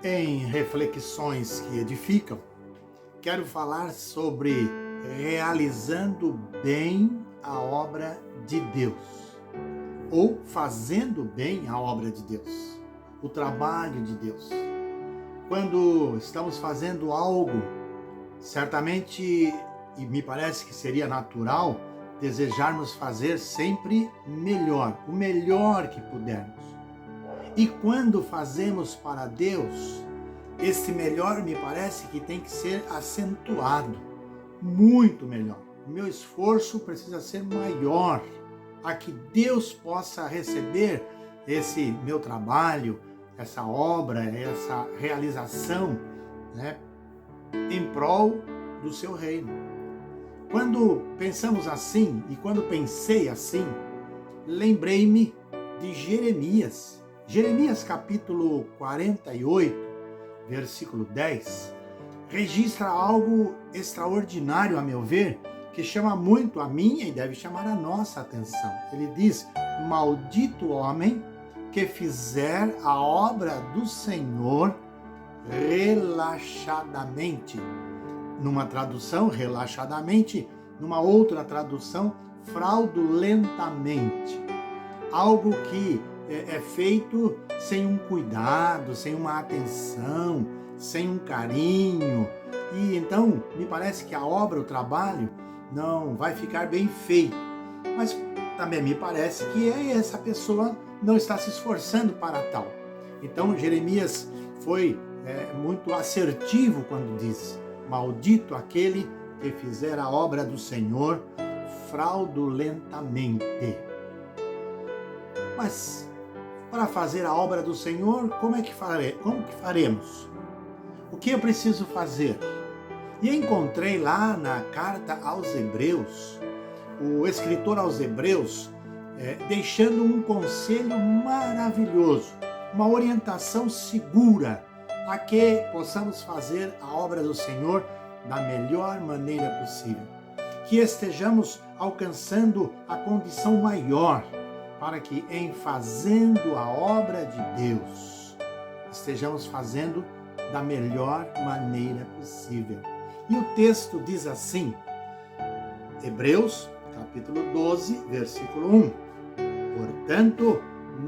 Em Reflexões que Edificam, quero falar sobre realizando bem a obra de Deus, ou fazendo bem a obra de Deus, o trabalho de Deus. Quando estamos fazendo algo, certamente, e me parece que seria natural, desejarmos fazer sempre melhor, o melhor que pudermos. E quando fazemos para Deus, esse melhor me parece que tem que ser acentuado, muito melhor. O meu esforço precisa ser maior, a que Deus possa receber esse meu trabalho, essa obra, essa realização, né, em prol do seu reino. Quando pensamos assim, e quando pensei assim, lembrei-me de Jeremias. Jeremias capítulo 48, versículo 10, registra algo extraordinário, a meu ver, que chama muito a minha e deve chamar a nossa atenção. Ele diz: maldito homem que fizer a obra do Senhor relaxadamente. Numa tradução, relaxadamente, numa outra tradução, fraudulentamente. Algo que é feito sem um cuidado, sem uma atenção, sem um carinho. E então, me parece que a obra, o trabalho, não vai ficar bem feito. Mas também me parece que essa pessoa não está se esforçando para tal. Então, Jeremias foi muito assertivo quando diz: maldito aquele que fizer a obra do Senhor fraudulentamente. Mas para fazer a obra do Senhor, como que faremos? O que eu preciso fazer? E encontrei lá na carta aos Hebreus, o escritor aos Hebreus, deixando um conselho maravilhoso, uma orientação segura a que possamos fazer a obra do Senhor da melhor maneira possível. Que estejamos alcançando a condição maior, para que em fazendo a obra de Deus, estejamos fazendo da melhor maneira possível. E o texto diz assim, Hebreus, capítulo 12, versículo 1. Portanto,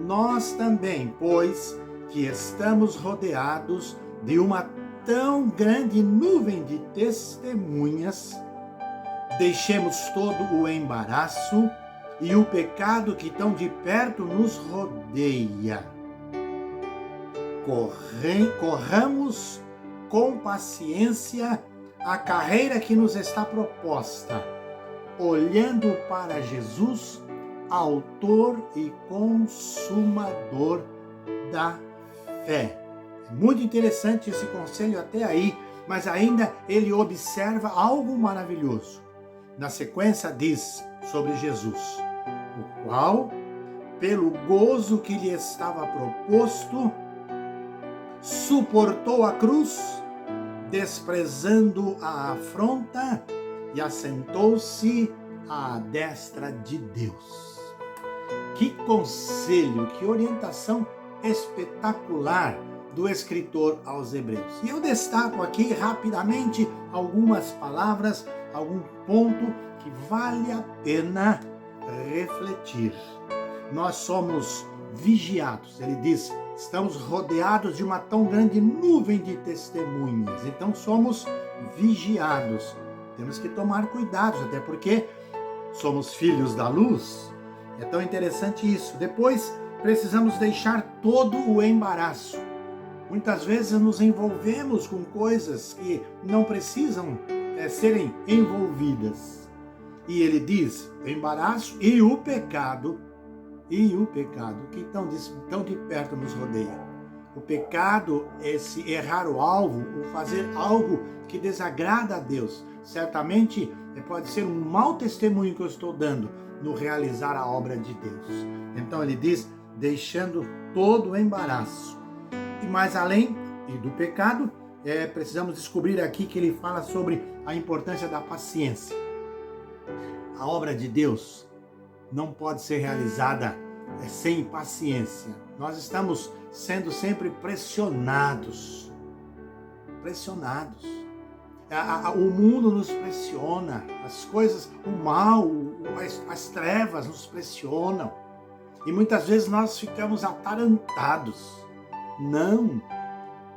nós também, pois que estamos rodeados de uma tão grande nuvem de testemunhas, deixemos todo o embaraço e o pecado que tão de perto nos rodeia. Corramos com paciência a carreira que nos está proposta, olhando para Jesus, autor e consumador da fé. É muito interessante esse conselho até aí, mas ainda ele observa algo maravilhoso. Na sequência diz sobre Jesus: o qual, pelo gozo que lhe estava proposto, suportou a cruz, desprezando a afronta, e assentou-se à destra de Deus. Que conselho, que orientação espetacular do escritor aos Hebreus. E eu destaco aqui rapidamente algumas palavras, algum ponto que vale a pena refletir. Nós somos vigiados. Ele diz: estamos rodeados de uma tão grande nuvem de testemunhas. Então somos vigiados. Temos que tomar cuidado, até porque somos filhos da luz. É tão interessante isso. Depois, precisamos deixar todo o embaraço. Muitas vezes nos envolvemos com coisas que não precisam serem envolvidas. E ele diz: o embaraço e o pecado que tão de perto nos rodeia. O pecado é se errar o alvo, ou fazer algo que desagrada a Deus. Certamente pode ser um mau testemunho que eu estou dando no realizar a obra de Deus. Então ele diz: deixando todo o embaraço. E mais além do pecado, precisamos descobrir aqui que ele fala sobre a importância da paciência. A obra de Deus não pode ser realizada sem paciência. Nós estamos sendo sempre pressionados. Pressionados. O mundo nos pressiona, as coisas, o mal, as trevas nos pressionam. E muitas vezes nós ficamos atarantados. Não,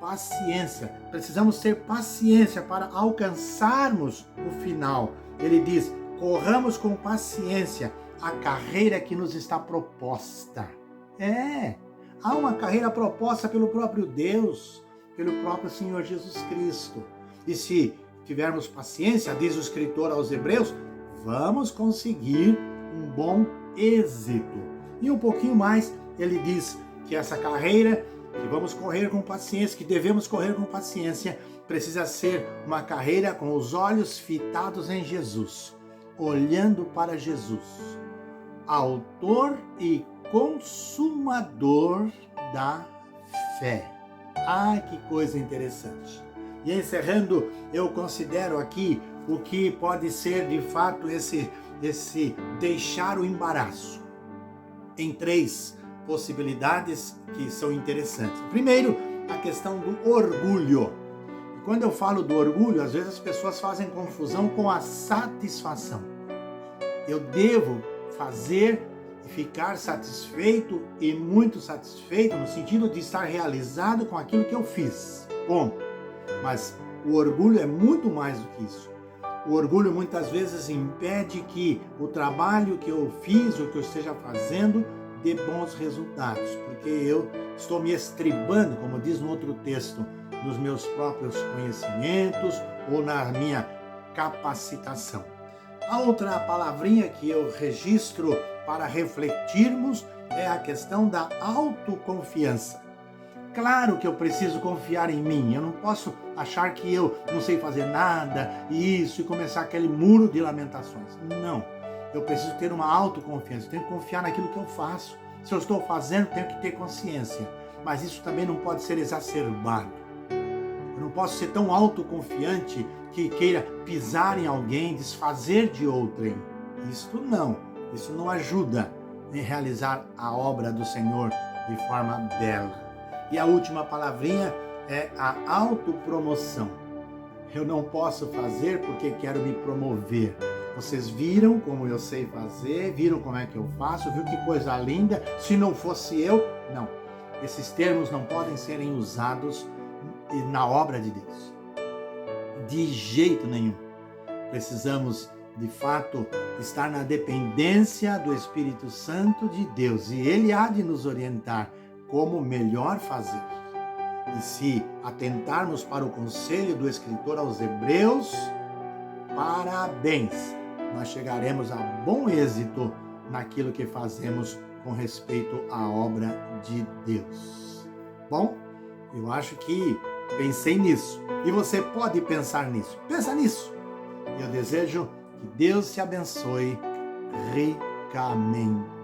paciência. Precisamos ter paciência para alcançarmos o final. Ele diz, corramos com paciência a carreira que nos está proposta. Há uma carreira proposta pelo próprio Deus, pelo próprio Senhor Jesus Cristo. E se tivermos paciência, diz o escritor aos Hebreus, vamos conseguir um bom êxito. E um pouquinho mais, ele diz que essa carreira, que vamos correr com paciência, que devemos correr com paciência, precisa ser uma carreira com os olhos fitados em Jesus, olhando para Jesus, autor e consumador da fé. Que coisa interessante. E encerrando, eu considero aqui o que pode ser de fato esse deixar o embaraço em 3 possibilidades que são interessantes. Primeiro, a questão do orgulho. Quando eu falo do orgulho, às vezes as pessoas fazem confusão com a satisfação. Eu devo fazer e ficar satisfeito e muito satisfeito no sentido de estar realizado com aquilo que eu fiz. Ponto. Mas o orgulho é muito mais do que isso. O orgulho muitas vezes impede que o trabalho que eu fiz ou que eu esteja fazendo dê bons resultados, porque eu estou me estribando, como diz no outro texto, nos meus próprios conhecimentos ou na minha capacitação. A outra palavrinha que eu registro para refletirmos é a questão da autoconfiança. Claro que eu preciso confiar em mim, eu não posso achar que eu não sei fazer nada, e começar aquele muro de lamentações. Não, eu preciso ter uma autoconfiança, eu tenho que confiar naquilo que eu faço. Se eu estou fazendo, tenho que ter consciência, mas isso também não pode ser exacerbado. Eu não posso ser tão autoconfiante que queira pisar em alguém, desfazer de outrem. Isso não ajuda em realizar a obra do Senhor de forma bela. E a última palavrinha é a autopromoção. Eu não posso fazer porque quero me promover. Vocês viram como eu sei fazer, viram como é que eu faço, viu que coisa linda, se não fosse eu, não. Esses termos não podem serem usados na obra de Deus. De jeito nenhum. Precisamos, de fato, estar na dependência do Espírito Santo de Deus e Ele há de nos orientar como melhor fazer. E se atentarmos para o conselho do escritor aos Hebreus, parabéns! Nós chegaremos a bom êxito naquilo que fazemos com respeito à obra de Deus. Bom, eu acho que pensei nisso. E você pode pensar nisso. Pensa nisso. Eu desejo que Deus te abençoe ricamente.